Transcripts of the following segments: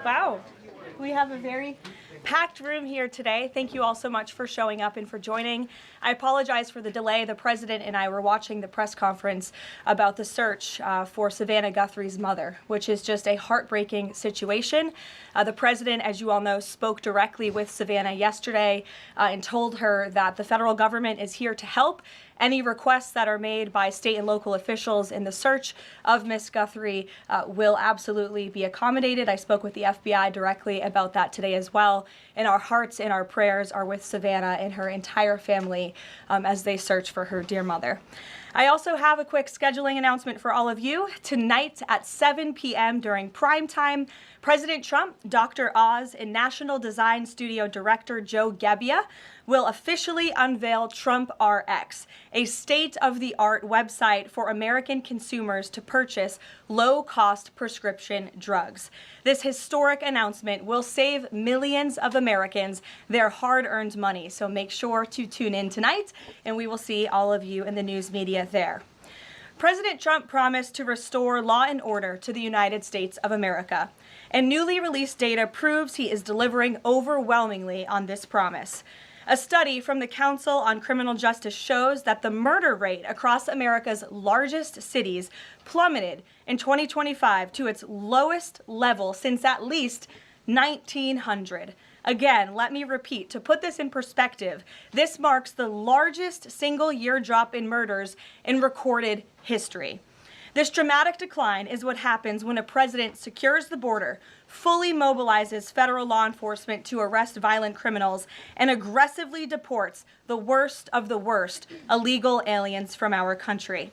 Wow, we have a very packed room here today. Thank you all so much for showing up and for joining. I apologize for the delay. The president and I were watching the press conference about the search for Savannah Guthrie's mother, which is just a heartbreaking situation. The president, as you all know, spoke directly with Savannah yesterday and told her that the federal government is here to help. Any requests that are made by state and local officials in the search of Miss Guthrie will absolutely be accommodated. I spoke with the FBI directly about that today as well. And our hearts and our prayers are with Savannah and her entire family as they search for her dear mother. I also have a quick scheduling announcement for all of you. Tonight at 7 p.m. during prime time, President Trump, Dr. Oz, and National Design Studio Director Joe Gebbia will officially unveil Trump RX, a state-of-the-art website for American consumers to purchase low-cost prescription drugs. This historic announcement will save millions of Americans their hard-earned money, so make sure to tune in tonight, and we will see all of you in the news media there. President Trump promised to restore law and order to the United States of America, and newly released data proves he is delivering overwhelmingly on this promise. A study from the Council on Criminal Justice shows that the murder rate across America's largest cities plummeted in 2025 to its lowest level since at least 1900. Again, let me repeat, to put this in perspective, this marks the largest single-year drop in murders in recorded history. This dramatic decline is what happens when a president secures the border, fully mobilizes federal law enforcement to arrest violent criminals, and aggressively deports the worst of the worst illegal aliens from our country.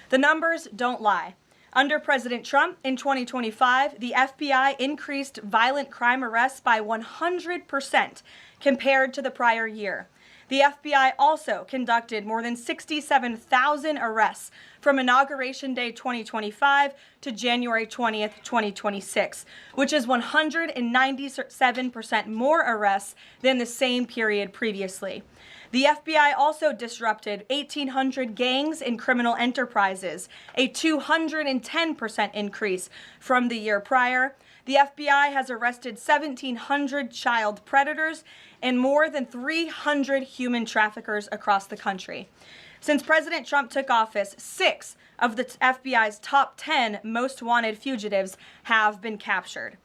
The numbers don't lie. Under President Trump in 2025, the FBI increased violent crime arrests by 100% compared to the prior year. The FBI also conducted more than 67,000 arrests from Inauguration Day 2025 to January 20th, 2026, which is 197% more arrests than the same period previously. The FBI also disrupted 1,800 gangs and criminal enterprises, a 210% increase from the year prior. The FBI has arrested 1,700 child predators and more than 300 human traffickers across the country. Since President Trump took office, 6 of the FBI's top 10 most wanted fugitives have been captured.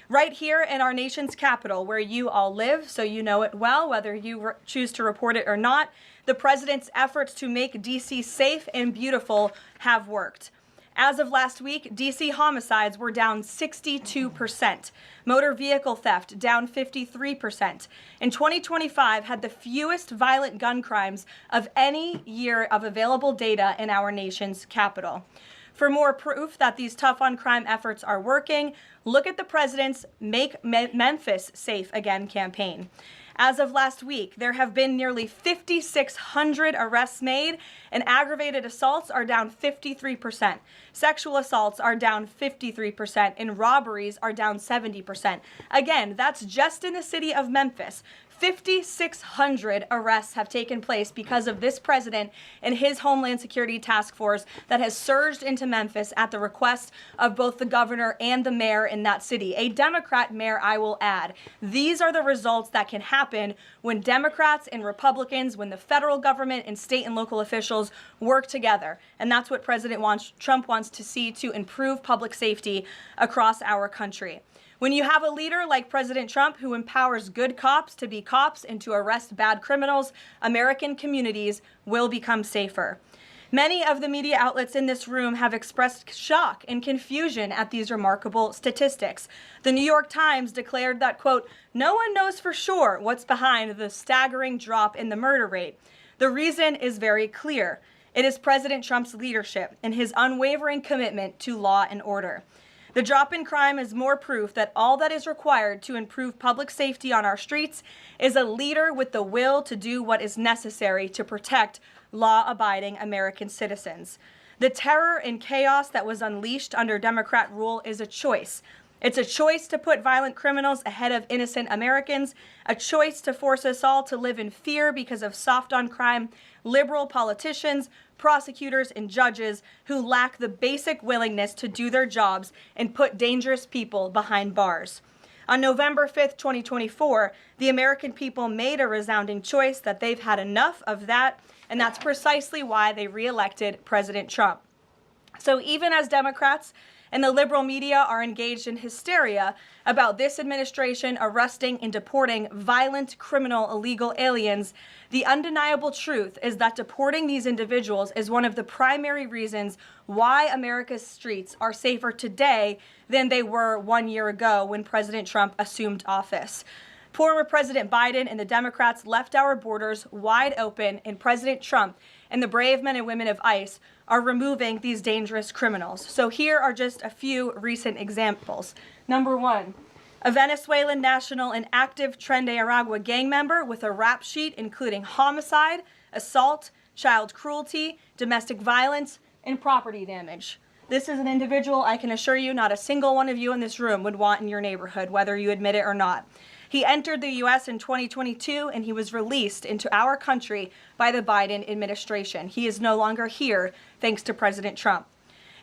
Right here in our nation's capital, where you all live, so you know it well, whether you choose to report it or not, the president's efforts to make D.C. safe and beautiful have worked. As of last week, D.C. homicides were down 62%, motor vehicle theft down 53%, and 2025 had the fewest violent gun crimes of any year of available data in our nation's capital. For more proof that these tough-on-crime efforts are working, look at the president's Make Memphis Safe Again campaign. As of last week, there have been nearly 5,600 arrests made, and aggravated assaults are down 53%. Sexual assaults are down 53%, and robberies are down 70%. Again, that's just in the city of Memphis. 5,600 arrests have taken place because of this president and his Homeland Security Task Force that has surged into Memphis at the request of both the governor and the mayor in that city. A Democrat mayor, I will add. These are the results that can happen when Democrats and Republicans, when the federal government and state and local officials work together. And that's what Trump wants to see to improve public safety across our country. When you have a leader like President Trump who empowers good cops to be cops and to arrest bad criminals, American communities will become safer. Many of the media outlets in this room have expressed shock and confusion at these remarkable statistics. The New York Times declared that, quote, "No one knows for sure what's behind the staggering drop in the murder rate. The reason is very clear. It is President Trump's leadership and his unwavering commitment to law and order. The drop in crime is more proof that all that is required to improve public safety on our streets is a leader with the will to do what is necessary to protect law-abiding American citizens. The terror and chaos that was unleashed under Democrat rule is a choice. It's a choice to put violent criminals ahead of innocent Americans, a choice to force us all to live in fear because of soft-on-crime liberal politicians, prosecutors, and judges who lack the basic willingness to do their jobs and put dangerous people behind bars. On November 5th, 2024, the American people made a resounding choice that they've had enough of that, and that's precisely why they re-elected President Trump. So even as Democrats and the liberal media are engaged in hysteria about this administration arresting and deporting violent, criminal, illegal aliens, the undeniable truth is that deporting these individuals is one of the primary reasons why America's streets are safer today than they were 1 year ago when President Trump assumed office. Former President Biden and the Democrats left our borders wide open, and President Trump and the brave men and women of ICE are removing these dangerous criminals. So here are just a few recent examples. Number one, a Venezuelan national and active Tren de Aragua gang member with a rap sheet including homicide, assault, child cruelty, domestic violence, and property damage. This is an individual I can assure you not a single one of you in this room would want in your neighborhood, whether you admit it or not. He entered the U.S. in 2022, and he was released into our country by the Biden administration. He is no longer here, thanks to President Trump.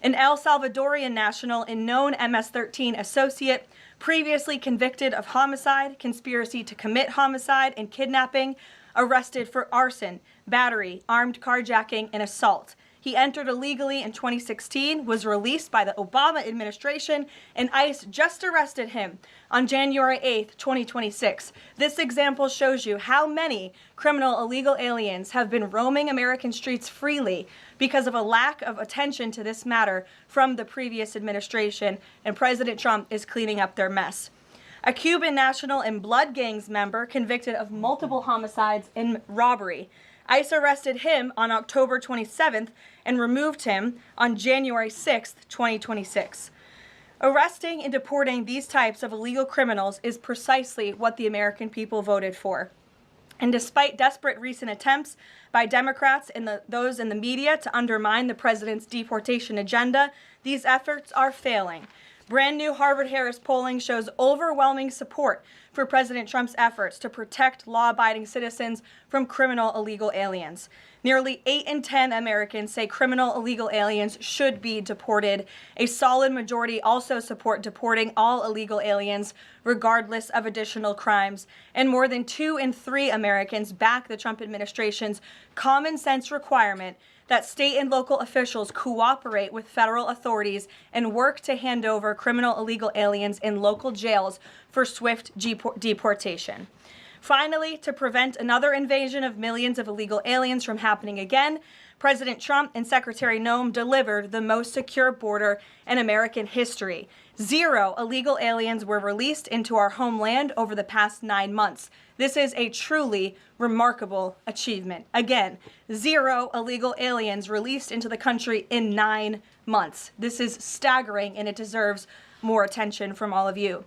An El Salvadorian national and known MS-13 associate, previously convicted of homicide, conspiracy to commit homicide, and kidnapping, arrested for arson, battery, armed carjacking, and assault. He entered illegally in 2016, was released by the Obama administration, and ICE just arrested him on January 8th, 2026. This example shows you how many criminal illegal aliens have been roaming American streets freely because of a lack of attention to this matter from the previous administration, and President Trump is cleaning up their mess. A Cuban national and blood gangs member convicted of multiple homicides and robbery. ICE arrested him on October 27th and removed him on January 6th, 2026. Arresting and deporting these types of illegal criminals is precisely what the American people voted for. And despite desperate recent attempts by Democrats and those in the media to undermine the president's deportation agenda, these efforts are failing. Brand new Harvard-Harris polling shows overwhelming support for President Trump's efforts to protect law-abiding citizens from criminal illegal aliens. Nearly 8 in 10 Americans say criminal illegal aliens should be deported. A solid majority also support deporting all illegal aliens, regardless of additional crimes. And more than 2 in 3 Americans back the Trump administration's common sense requirement that state and local officials cooperate with federal authorities and work to hand over criminal illegal aliens in local jails for swift deportation. Finally, to prevent another invasion of millions of illegal aliens from happening again, President Trump and Secretary Noem delivered the most secure border in American history. 0 illegal aliens were released into our homeland over the past 9 months. This is a truly remarkable achievement. Again, 0 illegal aliens released into the country in 9 months. This is staggering, and it deserves more attention from all of you.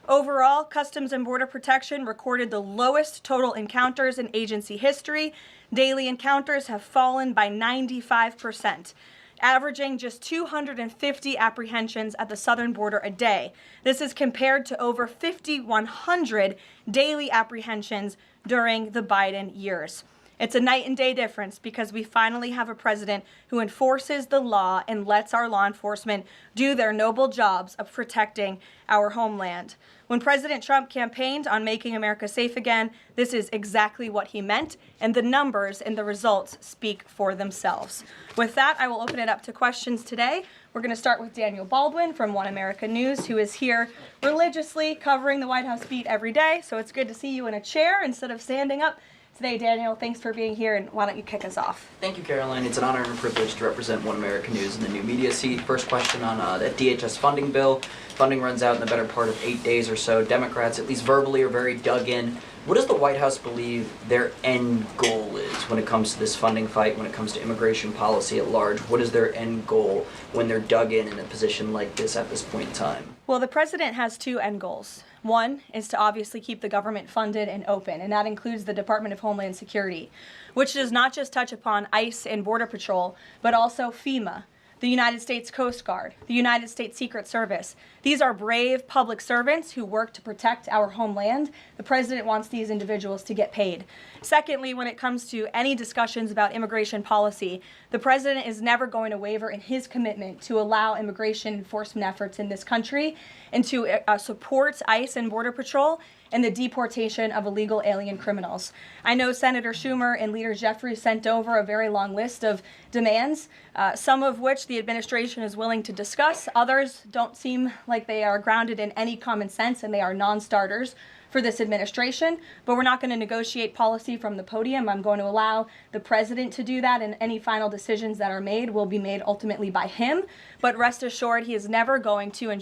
Overall, Customs and Border Protection recorded the lowest total encounters in agency history. Daily encounters have fallen by 95%, averaging just 250 apprehensions at the southern border a day. This is compared to over 5,100 daily apprehensions during the Biden years. It's a night and day difference because we finally have a president who enforces the law and lets our law enforcement do their noble jobs of protecting our homeland. When President Trump campaigned on making America safe again, this is exactly what he meant, and the numbers and the results speak for themselves. With that, I will open it up to questions today. We're going to start with Daniel Baldwin from One America News, who is here religiously covering the White House beat every day. So it's good to see you in a chair instead of standing up today. Daniel, thanks for being here, and why don't you kick us off? Thank you, Caroline. It's an honor and a privilege to represent One America News in the new media seat. First question on the DHS funding bill. Funding runs out in the better part of 8 days or so. Democrats, at least verbally, are very dug in. What does the White House believe their end goal is when it comes to this funding fight, when it comes to immigration policy at large? What is their end goal when they're dug in a position like this at this point in time? Well, the president has 2 end goals. One is to obviously keep the government funded and open, and that includes the Department of Homeland Security, which does not just touch upon ICE and Border Patrol, but also FEMA, the United States Coast Guard, the United States Secret Service. These are brave public servants who work to protect our homeland. The president wants these individuals to get paid. Secondly, when it comes to any discussions about immigration policy, the president is never going to waver in his commitment to allow immigration enforcement efforts in this country and to support ICE and Border Patrol and the deportation of illegal alien criminals. I know Senator Schumer and Leader Jeffries sent over a very long list of demands, some of which the administration is willing to discuss. Others don't seem like they are grounded in any common sense, and they are non-starters for this administration, but we're not going to negotiate policy from the podium. I'm going to allow the president to do that, and any final decisions that are made will be made ultimately by him. But rest assured, he is never going to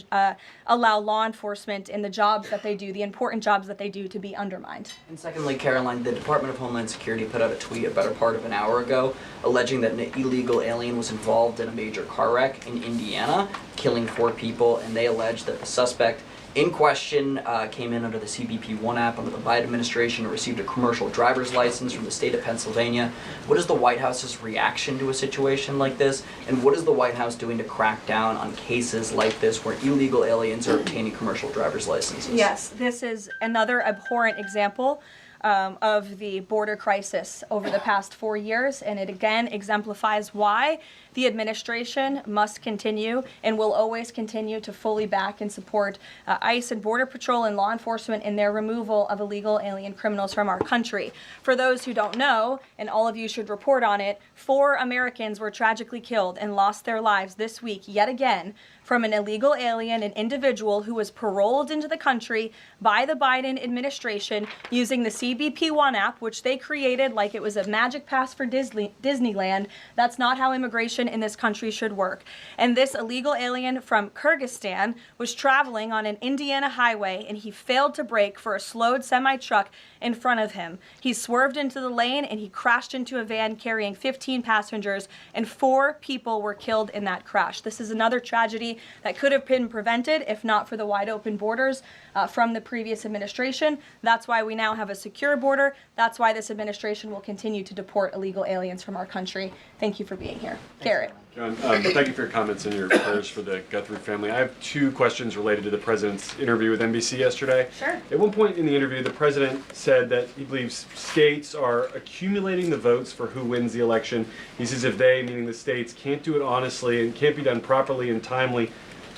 allow law enforcement in the jobs that they do, the important jobs that they do, to be undermined. And secondly, Caroline, the Department of Homeland Security put out a tweet a better part of an hour ago alleging that an illegal alien was involved in a major car wreck in Indiana, killing 4 people, and they allege that the suspect in question came in under the CBP One app under the Biden administration and received a commercial driver's license from the state of Pennsylvania. What is the White House's reaction to a situation like this? And what is the White House doing to crack down on cases like this where illegal aliens are obtaining commercial driver's licenses? Yes, this is another abhorrent example of the border crisis over the past 4 years, and it again exemplifies why the administration must continue and will always continue to fully back and support ICE and Border Patrol and law enforcement in their removal of illegal alien criminals from our country. For those who don't know, and all of you should report on it, 4 Americans were tragically killed and lost their lives this week yet again from an illegal alien, an individual who was paroled into the country by the Biden administration using the CBP One app, which they created like it was a magic pass for Disneyland. That's not how immigration in this country should work. And this illegal alien from Kyrgyzstan was traveling on an Indiana highway, and he failed to brake for a slowed semi-truck in front of him. He swerved into the lane and he crashed into a van carrying 15 passengers, and 4 people were killed in that crash. This is another tragedy that could have been prevented if not for the wide open borders from the previous administration. That's why we now have a secure border. That's why this administration will continue to deport illegal aliens from our country. Thank you for being here. Garrett. John, thank you for your comments and your prayers for the Guthrie family. I have 2 questions related to the president's interview with NBC yesterday. Sure. At one point in the interview, the president said that he believes states are accumulating the votes for who wins the election. He says if they, meaning the states, can't do it honestly and can't be done properly and timely,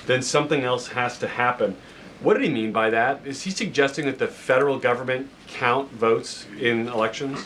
then something else has to happen. What did he mean by that? Is he suggesting that the federal government count votes in elections?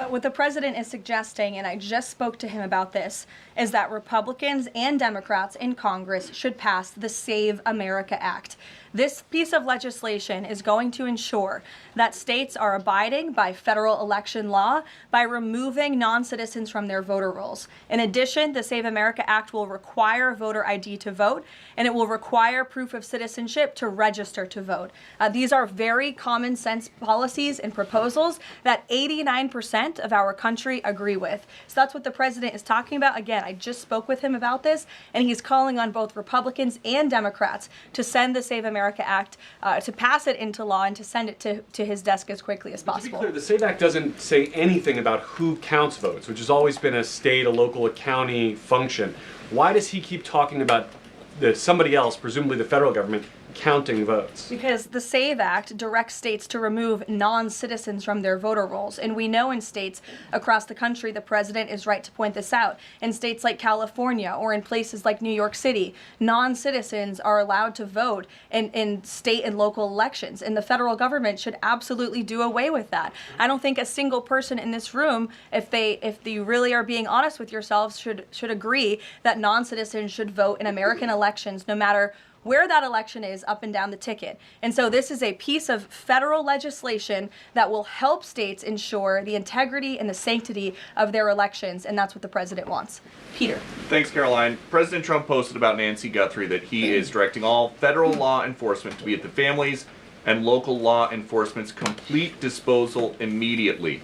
What the president is suggesting, and I just spoke to him about this, is that Republicans and Democrats in Congress should pass the Save America Act. This piece of legislation is going to ensure that states are abiding by federal election law by removing non-citizens from their voter rolls. In addition, the Save America Act will require voter ID to vote, and it will require proof of citizenship to register to vote. These are very common sense policies and proposals that 89% of our country agree with. So that's what the president is talking about. Again, I just spoke with him about this, and he's calling on both Republicans and Democrats to send the Save America Act, to pass it into law and to send it to his desk as quickly as possible. To be clear, the SAVE Act doesn't say anything about who counts votes, which has always been a state, a local, a county function. Why does he keep talking about somebody else, presumably the federal government, counting votes? Because the SAVE Act directs states to remove non-citizens from their voter rolls. And we know in states across the country, the president is right to point this out. In states like California or in places like New York City, non-citizens are allowed to vote in state and local elections. And the federal government should absolutely do away with that. I don't think a single person in this room, if you really are being honest with yourselves, should agree that non-citizens should vote in American elections, no matter where that election is up and down the ticket. And so this is a piece of federal legislation that will help states ensure the integrity and the sanctity of their elections, and that's what the president wants. Peter. Thanks, Caroline. President Trump posted about Nancy Guthrie that he is directing all federal law enforcement to be at the families and local law enforcement's complete disposal immediately.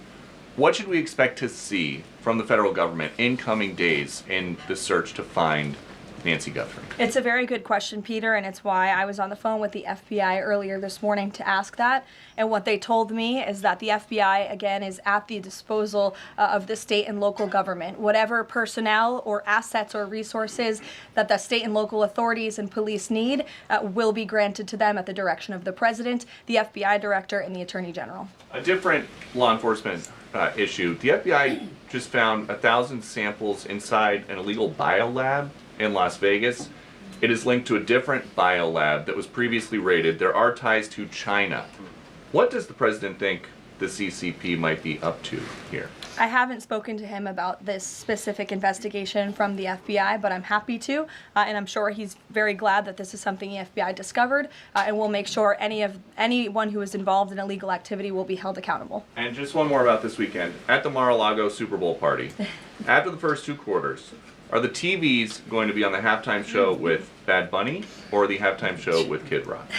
What should we expect to see from the federal government in coming days in the search to find Nancy Guthrie? It's a very good question, Peter, and it's why I was on the phone with the FBI earlier this morning to ask that. And what they told me is that the FBI, again, is at the disposal of the state and local government. Whatever personnel or assets or resources that the state and local authorities and police need will be granted to them at the direction of the president, the FBI director, and the attorney general. A different law enforcement issue. The FBI just found 1,000 samples inside an illegal biolab in Las Vegas. It is linked to a different biolab that was previously raided. There are ties to China. What does the president think the CCP might be up to here? I haven't spoken to him about this specific investigation from the FBI, but I'm happy to, and I'm sure he's very glad that this is something the FBI discovered, and we'll make sure anyone who is involved in illegal activity will be held accountable. And just one more about this weekend. At the Mar-a-Lago Super Bowl party, after the first two quarters, are the TVs going to be on the halftime show with Bad Bunny or the halftime show with Kid Rock?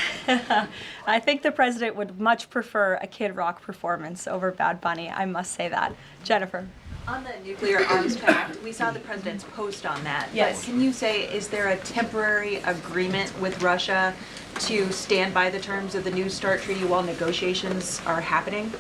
I think the president would much prefer a Kid Rock performance over Bad Bunny, I must say that. Jennifer. On the nuclear arms pact, we saw the president's post on that. Yes. But can you say, is there a temporary agreement with Russia to stand by the terms of the New START treaty while negotiations are happening?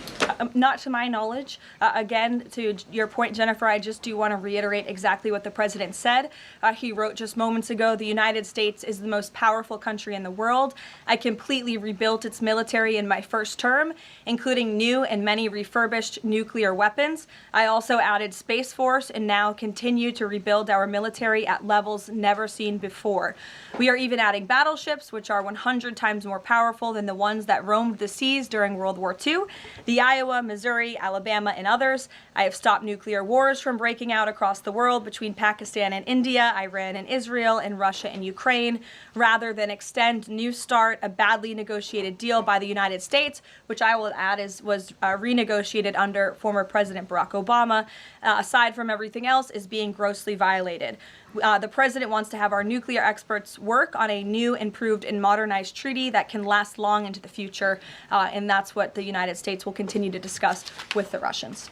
Not to my knowledge. Again, to your point, Jennifer, I just do want to reiterate exactly what the president said. He wrote just moments ago, the United States is the most powerful country in the world. I completely rebuilt its military in my first term, including new and many refurbished nuclear weapons. I also added Space Force and now continue to rebuild our military at levels never seen before. We are even adding battleships, which are 100 times more powerful than the ones that roamed the seas during World War II. The Iowa, Missouri, Alabama, and others. I have stopped nuclear wars from breaking out across the world between Pakistan and India, Iran and Israel, and Russia and Ukraine, rather than extend New START, a badly negotiated deal by the United States, which I will add was renegotiated under former President Barack Obama, aside from everything else, is being grossly violated. The president wants to have our nuclear experts work on a new, improved, and modernized treaty that can last long into the future, and that's what the United States will continue to discuss with the Russians.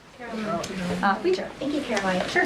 Peter. Thank you, Caroline. Sure.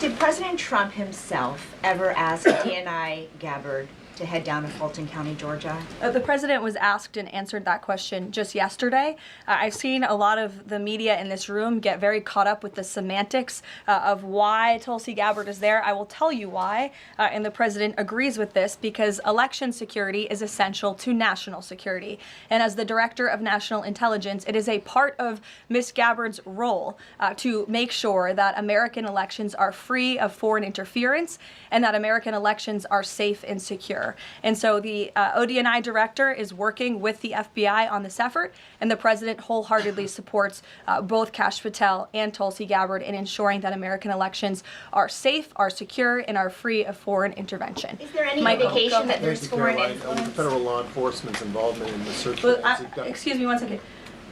Did President Trump himself ever ask DNI Gabbard to head down to Fulton County, Georgia? The president was asked and answered that question just yesterday. I've seen a lot of the media in this room get very caught up with the semantics of why Tulsi Gabbard is there. I will tell you why, and the president agrees with this, because election security is essential to national security. And as the director of national intelligence, it is a part of Ms. Gabbard's role to make sure that American elections are free of foreign interference and that American elections are safe and secure. And so the ODNI director is working with the FBI on this effort, and the president wholeheartedly supports both Kash Patel and Tulsi Gabbard in ensuring that American elections are safe, are secure, and are free of foreign intervention. Is there any Michael, indication go that ahead. there's foreign influence? Federal law enforcement's involvement in the search for Well, Nancy Guthrie. excuse me one second.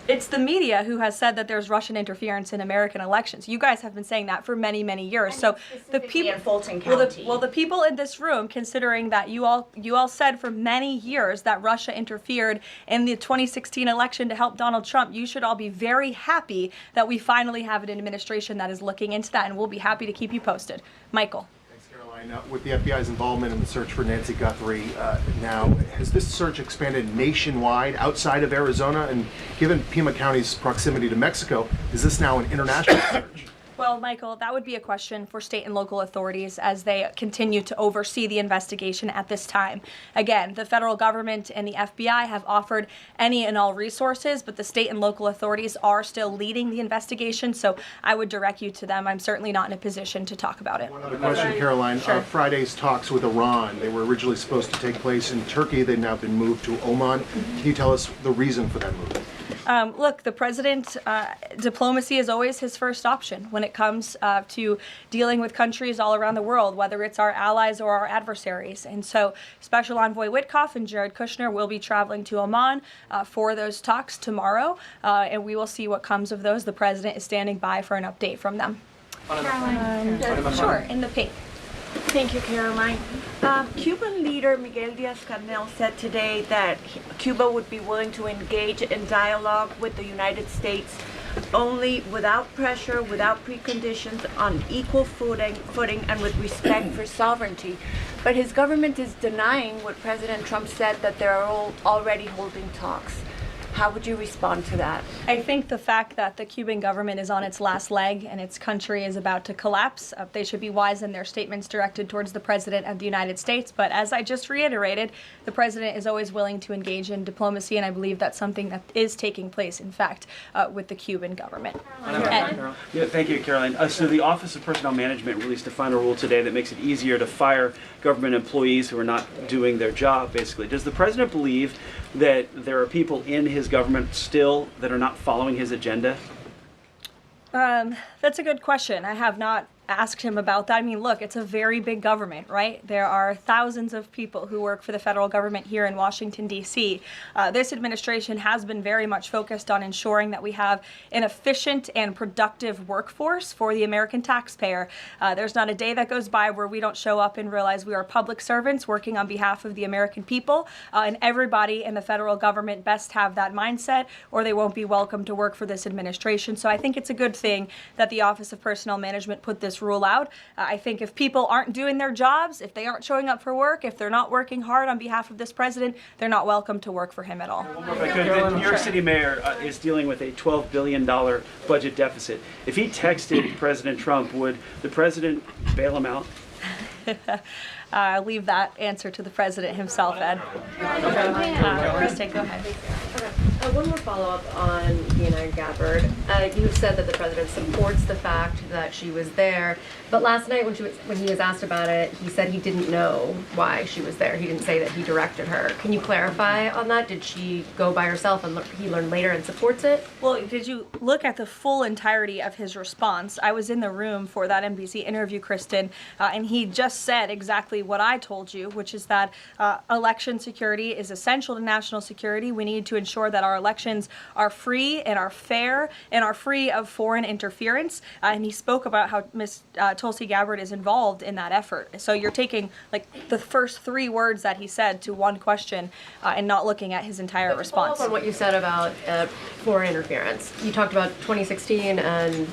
It's the media who has said that there's Russian interference in American elections. You guys have been saying that for many, many years. So the people in Fulton well, County. the people in this room, considering that you all said for many years that Russia interfered in the 2016 election to help Donald Trump, you should all be very happy that we finally have an administration that is looking into that, and we'll be happy to keep you posted. Michael. Thanks, Caroline. With the FBI's involvement in the search for Nancy Guthrie now, has this search expanded nationwide outside of Arizona? And given Pima County's proximity to Mexico, is this now an international search? Well, Michael, that would be a question for state and local authorities as they continue to oversee the investigation at this time. Again, the federal government and the FBI have offered any and all resources, but the state and local authorities are still leading the investigation, so I would direct you to them. I'm certainly not in a position to talk about it. One other question, Caroline. Sure. Friday's talks with Iran, they were originally supposed to take place in Turkey. They've now been moved to Oman. Can you tell us the reason for that move? Look, the president, diplomacy is always his first option when it comes to dealing with countries all around the world, whether it's our allies or our adversaries. And so Special Envoy Witkoff and Jared Kushner will be traveling to Oman for those talks tomorrow, and we will see what comes of those. The president is standing by for an update from them. Sure, in the pink. Thank you, Caroline. Cuban leader Miguel Diaz-Canel said today that Cuba would be willing to engage in dialogue with the United States only without pressure, without preconditions, on equal footing and with respect for sovereignty. But his government is denying what President Trump said, that they are all already holding talks. How would you respond to that? I think the fact that the Cuban government is on its last leg and its country is about to collapse, they should be wise in their statements directed towards the President of the United States. But as I just reiterated, the President is always willing to engage in diplomacy, and I believe that's something that is taking place, in fact, with the Cuban government. Yeah, thank you, Caroline. So the Office of Personnel Management released a final rule today that makes it easier to fire government employees who are not doing their job, basically. Does the President believe that there are people in his government still that are not following his agenda? That's a good question. I have not asked him about that. I mean, look, it's a very big government, right? There are thousands of people who work for the federal government here in Washington, D.C. This administration has been very much focused on ensuring that we have an efficient and productive workforce for the American taxpayer. There's not a day that goes by where we don't show up and realize we are public servants working on behalf of the American people, and everybody in the federal government best have that mindset, or they won't be welcome to work for this administration. So I think it's a good thing that the Office of Personnel Management put this rule out. I think if people aren't doing their jobs, if they aren't showing up for work, if they're not working hard on behalf of this president, they're not welcome to work for him at all. The New York City mayor is dealing with a $12 billion budget deficit. If he texted President Trump, would the president bail him out? I'll leave that answer to the president himself, Ed. Kristen, go ahead. One more follow-up on Deanna Gabbard. You have said that the president supports the fact that she was there, but last night when he was asked about it, he said he didn't know why she was there. He didn't say that he directed her. Can you clarify on that? Did she go by herself and he learned later and supports it? Well, did you look at the full entirety of his response? I was in the room for that NBC interview, Kristen, and he just said exactly what I told you, which is that election security is essential to national security. We need to ensure that our elections are free and are fair and are free of foreign interference. And he spoke about how Ms. Tulsi Gabbard is involved in that effort. So you're taking like the first three words that he said to one question and not looking at his entire response. Follow up on what you said about foreign interference. You talked about 2016 and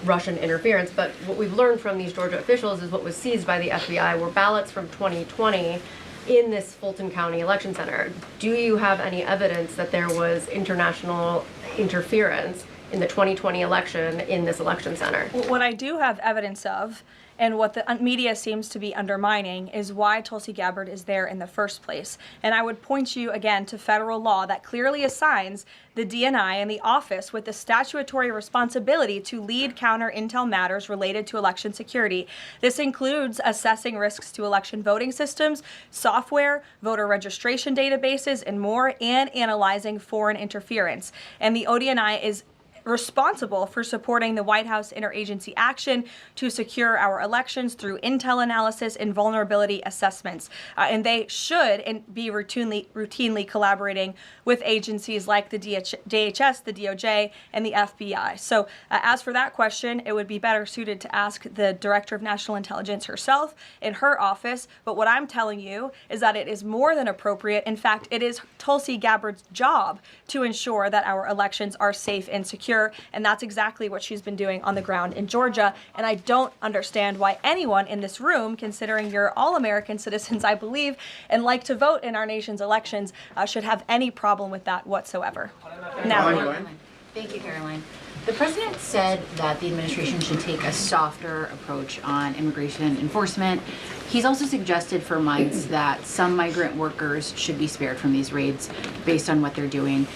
Russian interference, but what we've learned from these Georgia officials is what was seized by the FBI were ballots from 2020 in this Fulton County election center. Do you have any evidence that there was international interference in the 2020 election in this election center? What I do have evidence of, and what the media seems to be undermining, is why Tulsi Gabbard is there in the first place. And I would point you again to federal law that clearly assigns the DNI and the office with the statutory responsibility to lead counter intel matters related to election security. This includes assessing risks to election voting systems, software, voter registration databases, and more, and analyzing foreign interference. And the ODNI is responsible for supporting the White House interagency action to secure our elections through intel analysis and vulnerability assessments. And they should be routinely collaborating with agencies like the DHS, the DOJ, and the FBI. So as for that question, it would be better suited to ask the Director of National Intelligence herself in her office. But what I'm telling you is that it is more than appropriate. In fact, it is Tulsi Gabbard's job to ensure that our elections are safe and secure. And that's exactly what she's been doing on the ground in Georgia. And I don't understand why anyone in this room, considering you're all American citizens, I believe, and like to vote in our nation's elections, should have any problem with that whatsoever. Now, thank you, Caroline. The president said that the administration should take a softer approach on immigration enforcement. He's also suggested for months that some migrant workers should be spared from these raids based on what they're doing.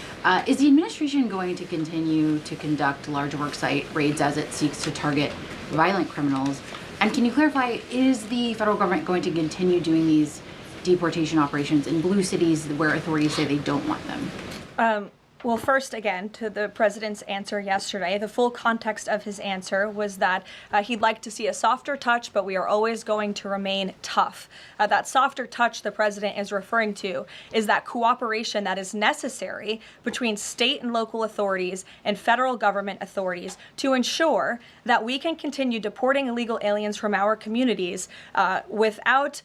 Is the administration going to continue to conduct large worksite raids as it seeks to target violent criminals? And can you clarify, is the federal government going to continue doing these deportation operations in blue cities where authorities say they don't want them? Well, first, again, to the president's answer yesterday, the full context of his answer was that he'd like to see a softer touch, but we are always going to remain tough. That softer touch the president is referring to is that cooperation that is necessary between state and local authorities and federal government authorities to ensure that we can continue deporting illegal aliens from our communities without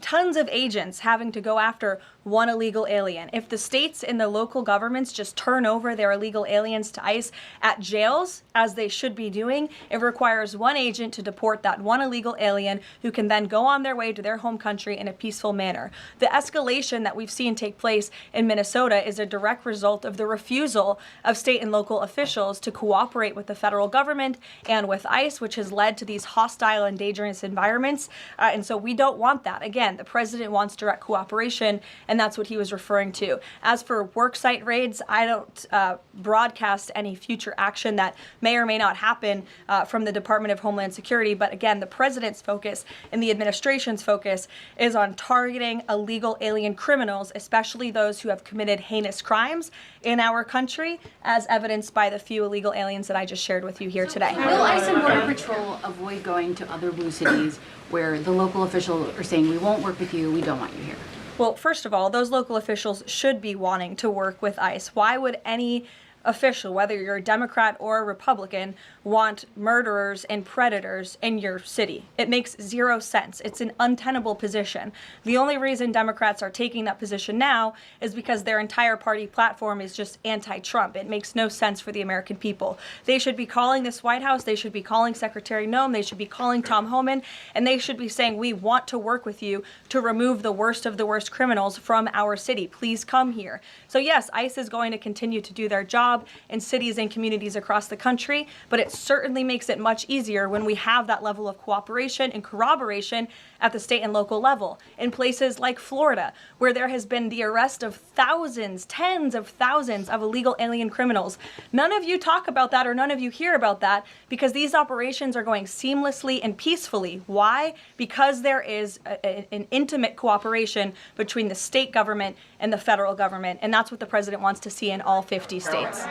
tons of agents having to go after one illegal alien. If the states and the local governments just turn over their illegal aliens to ICE at jails, as they should be doing, it requires one agent to deport that one illegal alien who can then go on their way to their home country in a peaceful manner. The escalation that we've seen take place in Minnesota is a direct result of the refusal of state and local officials to cooperate with the federal government and with ICE, which has led to these hostile and dangerous environments. And so we don't want that. Again, the president wants direct cooperation, and that's what he was referring to. As for worksite raids, I don't broadcast any future action that may or may not happen from the Department of Homeland Security. But again, the president's focus and the administration's focus is on targeting illegal alien criminals, especially those who have committed heinous crimes in our country, as evidenced by the few illegal aliens that I just shared with you here today. Will ICE and Border Patrol avoid going to other blue cities where the local officials are saying, we won't work with you, we don't want you here? Well, first of all, those local officials should be wanting to work with ICE. Why would any official, whether you're a Democrat or a Republican, want murderers and predators in your city? It makes zero sense. It's an untenable position. The only reason Democrats are taking that position now is because their entire party platform is just anti-Trump. It makes no sense for the American people. They should be calling this White House, they should be calling Secretary Noem, they should be calling Tom Homan, and they should be saying, we want to work with you to remove the worst of the worst criminals from our city. Please come here. So yes, ICE is going to continue to do their job in cities and communities across the country, but it certainly makes it much easier when we have that level of cooperation and corroboration at the state and local level. In places like Florida, where there has been the arrest of thousands, tens of thousands of illegal alien criminals. None of you talk about that, or none of you hear about that, because these operations are going seamlessly and peacefully. Why? Because there is an intimate cooperation between the state government and the federal government, and that's what the president wants to see in all 50 states.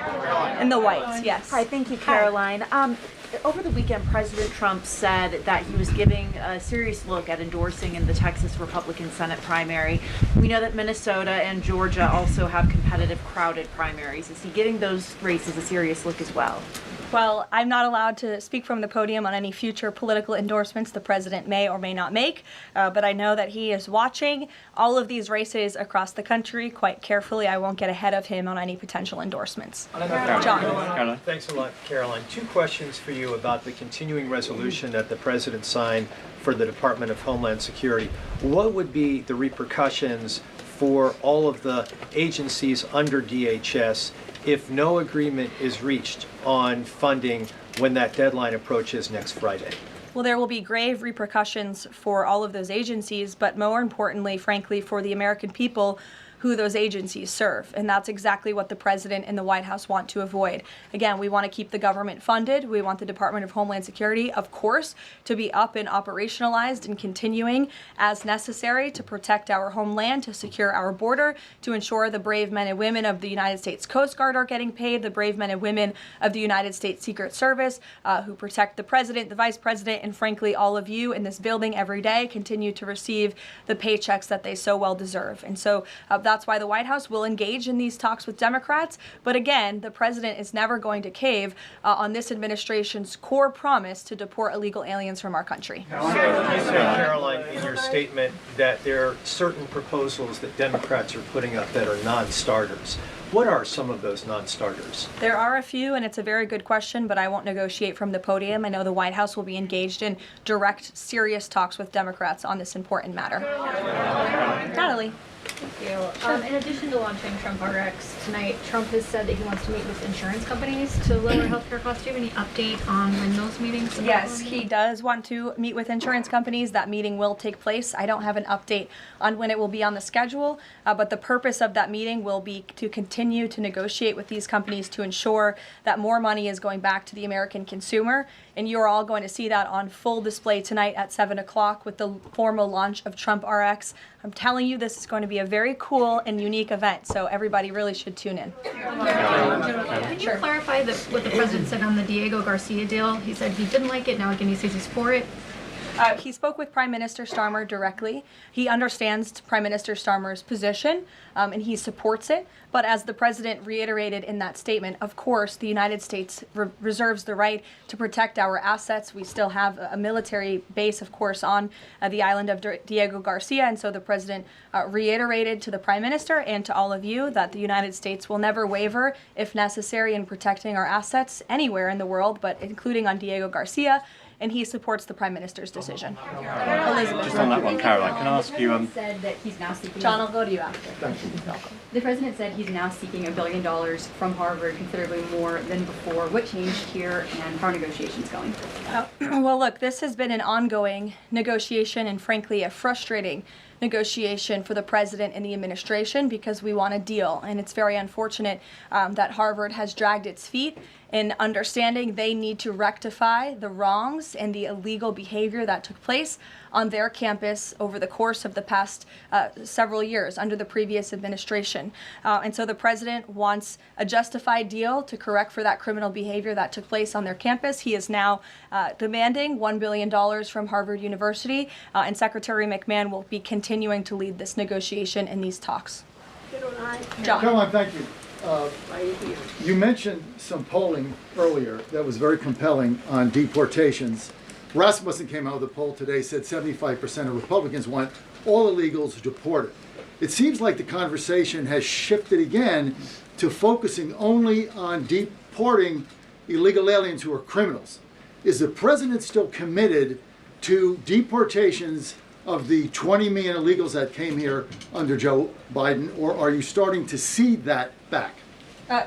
In the whites, yes. Hi, thank you, Caroline. Over the weekend, President Trump said that he was giving a serious look at endorsing in the Texas Republican Senate primary. We know that Minnesota and Georgia also have competitive, crowded primaries. Is he giving those races a serious look as well? Well, I'm not allowed to speak from the podium on any future political endorsements the president may or may not make, but I know that he is watching all of these races across the country quite carefully. I won't get ahead of him on any potential endorsements. John. Thanks a lot, Caroline. Two questions for you about the continuing resolution that the president signed for the Department of Homeland Security. What would be the repercussions for all of the agencies under DHS if no agreement is reached on funding when that deadline approaches next Friday? Well, there will be grave repercussions for all of those agencies, but more importantly, frankly, for the American people who those agencies serve. And that's exactly what the president and the White House want to avoid. Again, we want to keep the government funded. We want the Department of Homeland Security, of course, to be up and operationalized and continuing as necessary to protect our homeland, to secure our border, to ensure the brave men and women of the United States Coast Guard are getting paid, the brave men and women of the United States Secret Service who protect the president, the vice president, and frankly, all of you in this building every day continue to receive the paychecks that they so well deserve. And so that's why the White House will engage in these talks with Democrats. But again, the president is never going to cave on this administration's core promise to deport illegal aliens from our country. You said, Caroline, in your statement that there are certain proposals that Democrats are putting up that are non-starters. What are some of those non-starters? There are a few, and it's a very good question, but I won't negotiate from the podium. I know the White House will be engaged in direct, serious talks with Democrats on this important matter. Natalie. Thank you. In addition to launching Trump RX tonight, Trump has said that he wants to meet with insurance companies to lower healthcare costs. Do you have any update on when those meetings are? Yes, he does want to meet with insurance companies. That meeting will take place. I don't have an update on when it will be on the schedule, but the purpose of that meeting will be to continue to negotiate with these companies to ensure that more money is going back to the American consumer. And you're all going to see that on full display tonight at 7 o'clock with the formal launch of Trump RX. I'm telling you, this is going to be a very cool and unique event, so everybody really should tune in. Can you clarify what the president said on the Diego Garcia deal? He said he didn't like it, now again he says he's for it. He spoke with Prime Minister Starmer directly. He understands Prime Minister Starmer's position, and he supports it. But as the president reiterated in that statement, of course, the United States reserves the right to protect our assets. We still have a military base, of course, on the island of Diego Garcia. And so the president reiterated to the Prime Minister and to all of you that the United States will never waver, if necessary, in protecting our assets anywhere in the world, but including on Diego Garcia. And he supports the Prime Minister's decision. Elizabeth. Just on that one, Caroline, can I ask you? Said that he's now seeking. John, I'll go to you after. Thank you. The president said he's now seeking $1 billion from Harvard, considerably more than before. What changed here, and how are negotiations going? Well, look, this has been an ongoing negotiation and, frankly, a frustrating negotiation for the president and the administration because we want a deal. And it's very unfortunate that Harvard has dragged its feet in understanding they need to rectify the wrongs and the illegal behavior that took place on their campus over the course of the past several years under the previous administration. And so the president wants a justified deal to correct for that criminal behavior that took place on their campus. He is now demanding $1 billion from Harvard University, and Secretary McMahon will be continuing to lead this negotiation and these talks. John. Caroline, thank you. You mentioned some polling earlier that was very compelling on deportations. Rasmussen came out with a poll today, said 75% of Republicans want all illegals deported. It seems like the conversation has shifted again to focusing only on deporting illegal aliens who are criminals. Is the president still committed to deportations of the 20 million illegals that came here under Joe Biden, or are you starting to see that back?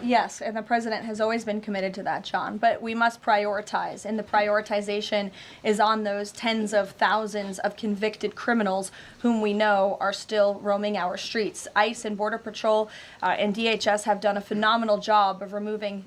Yes, and the president has always been committed to that, John. But we must prioritize, and the prioritization is on those tens of thousands of convicted criminals whom we know are still roaming our streets. ICE and Border Patrol and DHS have done a phenomenal job of removing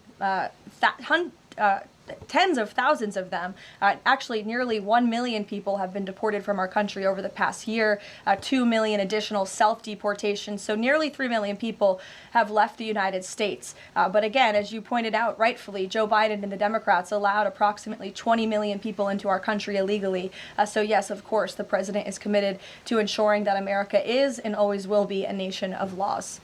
tens of thousands of them. Actually, nearly 1 million people have been deported from our country over the past year, 2 million additional self-deportations. So nearly 3 million people have left the United States. But again, as you pointed out rightfully, Joe Biden and the Democrats allowed approximately 20 million people into our country illegally. So yes, of course, the president is committed to ensuring that America is and always will be a nation of laws.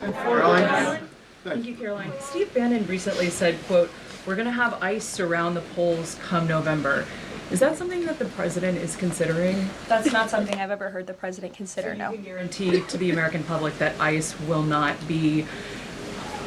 Thank you, Caroline. Steve Bannon recently said, quote, "We're going to have ICE surround the polls come November." Is that something that the president is considering? That's not something I've ever heard the president consider, so no. You can guarantee to the American public that ICE will not be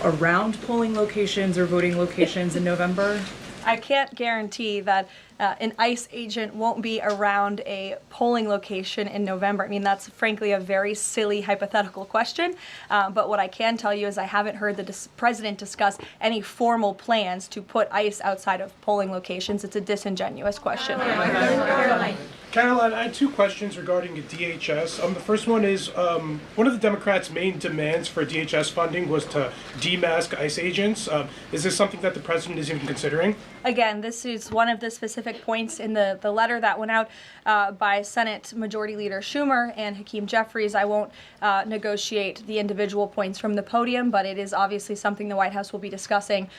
around polling locations or voting locations in November? I can't guarantee that an ICE agent won't be around a polling location in November. I mean, that's frankly a very silly hypothetical question. But what I can tell you is I haven't heard the president discuss any formal plans to put ICE outside of polling locations. It's a disingenuous question. Caroline, I had two questions regarding DHS. The first one is, one of the Democrats' main demands for DHS funding was to demask ICE agents. Is this something that the president is even considering? Again, this is one of the specific points in the letter that went out by Senate Majority Leader Schumer and Hakeem Jeffries. I won't negotiate the individual points from the podium, but it is obviously something the White House will be discussing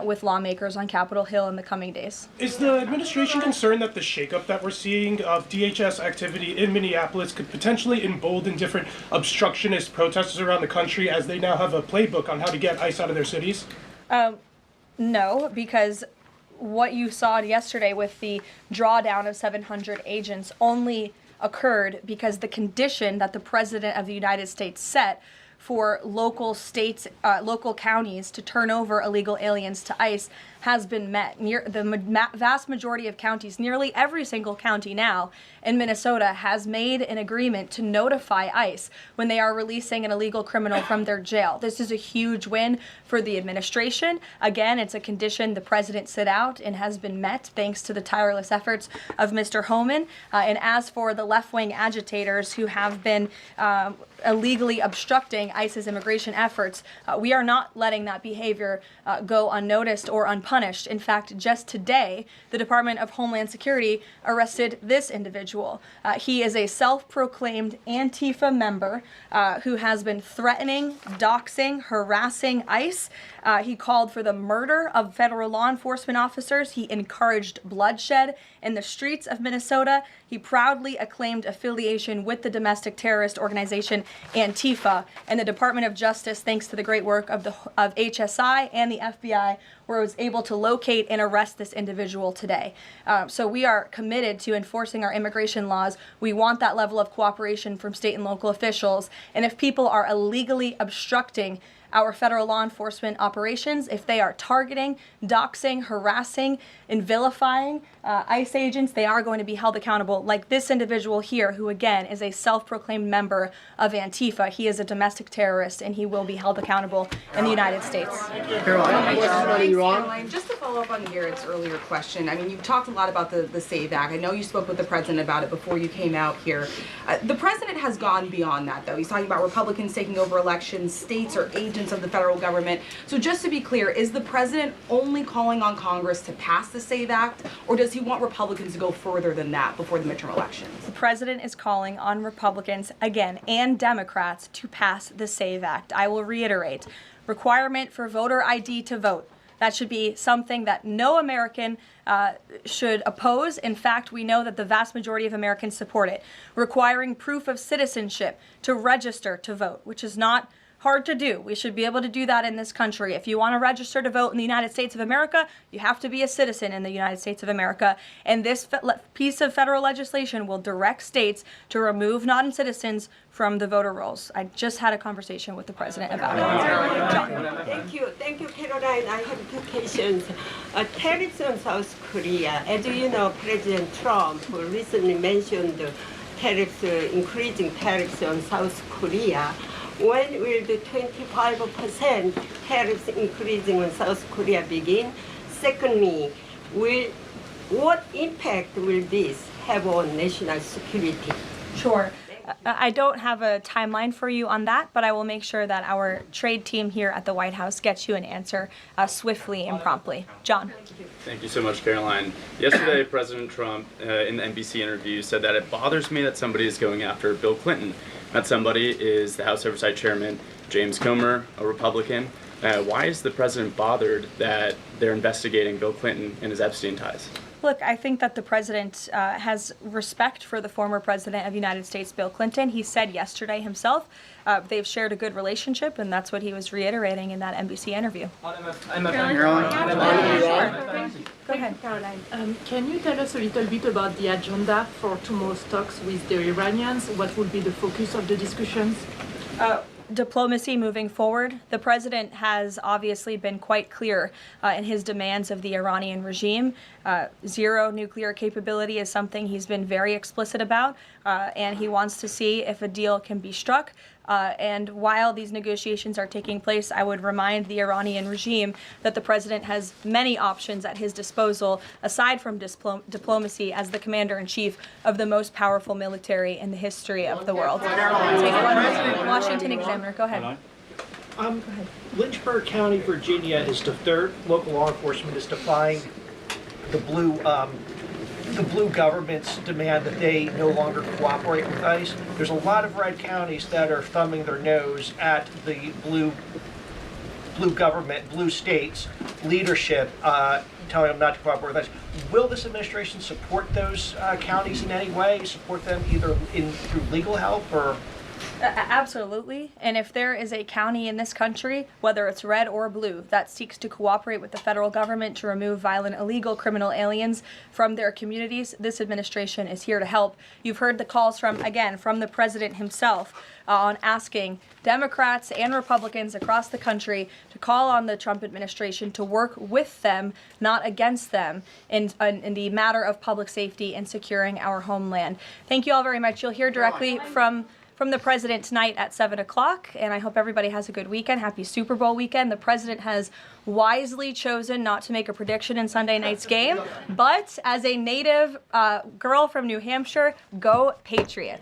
with lawmakers on Capitol Hill in the coming days. Is the administration concerned that the shakeup that we're seeing of DHS activity in Minneapolis could potentially embolden different obstructionist protesters around the country as they now have a playbook on how to get ICE out of their cities? No, because what you saw yesterday with the drawdown of 700 agents only occurred because the condition that the President of the United States set for local states, local counties to turn over illegal aliens to ICE has been met. The vast majority of counties, nearly every single county now in Minnesota, has made an agreement to notify ICE when they are releasing an illegal criminal from their jail. This is a huge win for the administration. Again, it's a condition the president set out and has been met thanks to the tireless efforts of Mr. Homan. And as for the left-wing agitators who have been illegally obstructing funding ICE's immigration efforts. We are not letting that behavior go unnoticed or unpunished. In fact, just today, the Department of Homeland Security arrested this individual. He is a self-proclaimed Antifa member who has been threatening, doxing, harassing ICE. He called for the murder of federal law enforcement officers. He encouraged bloodshed in the streets of Minnesota. He proudly acclaimed affiliation with the domestic terrorist organization Antifa. And the Department of Justice, thanks to the great work of HSI and the FBI, was able to locate and arrest this individual today. So we are committed to enforcing our immigration laws. We want that level of cooperation from state and local officials. And if people are illegally obstructing our federal law enforcement operations, if they are targeting, doxing, harassing, and vilifying ICE agents, they are going to be held accountable, like this individual here, who again is a self-proclaimed member of Antifa. He is a domestic terrorist, and he will be held accountable in the United States. Caroline, just to follow up on Garrett's earlier question, I mean, you've talked a lot about the SAVE Act. I know you spoke with the president about it before you came out here. The president has gone beyond that, though. He's talking about Republicans taking over elections, states or agents of the federal government. So just to be clear, is the president only calling on Congress to pass the SAVE Act, or does he want Republicans to go further than that before the midterm elections? The president is calling on Republicans, again, and Democrats to pass the SAVE Act. I will reiterate, requirement for voter ID to vote. That should be something that no American should oppose. In fact, we know that the vast majority of Americans support it. Requiring proof of citizenship to register to vote, which is not hard to do. We should be able to do that in this country. If you want to register to vote in the United States of America, you have to be a citizen in the United States of America. And this piece of federal legislation will direct states to remove non-citizens from the voter rolls. I just had a conversation with the president about it. Thank you, Caroline. I have two questions. Tariffs on South Korea. As you know, President Trump recently mentioned increasing tariffs on South Korea. When will the 25% tariffs increasing on South Korea begin? Secondly, what impact will this have on national security? Sure. I don't have a timeline for you on that, but I will make sure that our trade team here at the White House gets you an answer swiftly and promptly. John. Thank you so much, Caroline. Yesterday, President Trump, in the NBC interview, said that it bothers me that somebody is going after Bill Clinton. That somebody is the House Oversight Chairman, James Comer, a Republican. Why is the president bothered that they're investigating Bill Clinton and his Epstein ties? Look, I think that the president has respect for the former president of the United States, Bill Clinton. He said yesterday himself they've shared a good relationship, and that's what he was reiterating in that NBC interview. Go ahead. Caroline, can you tell us a little bit about the agenda for tomorrow's talks with the Iranians? What will be the focus of the discussions? Diplomacy moving forward. The president has obviously been quite clear in his demands of the Iranian regime. Zero nuclear capability is something he's been very explicit about, and he wants to see if a deal can be struck. And while these negotiations are taking place, I would remind the Iranian regime that the president has many options at his disposal, aside from diplomacy, as the commander-in-chief of the most powerful military in the history of the world. Take one Washington Examiner. Go ahead. Lynchburg County, Virginia is their local law enforcement is defying the blue government's demand that they no longer cooperate with ICE. There's a lot of red counties that are thumbing their nose at the blue government, blue states leadership, telling them not to cooperate with ICE. Will this administration support those counties in any way? Support them either through legal help or? Absolutely. And if there is a county in this country, whether it's red or blue, that seeks to cooperate with the federal government to remove violent, illegal criminal aliens from their communities, this administration is here to help. You've heard the calls from the president himself on asking Democrats and Republicans across the country to call on the Trump administration to work with them, not against them, in the matter of public safety and securing our homeland. Thank you all very much. You'll hear directly from the president tonight at 7 o'clock, and I hope everybody has a good weekend. Happy Super Bowl weekend. The president has wisely chosen not to make a prediction in Sunday night's game, but as a native girl from New Hampshire, go Patriots.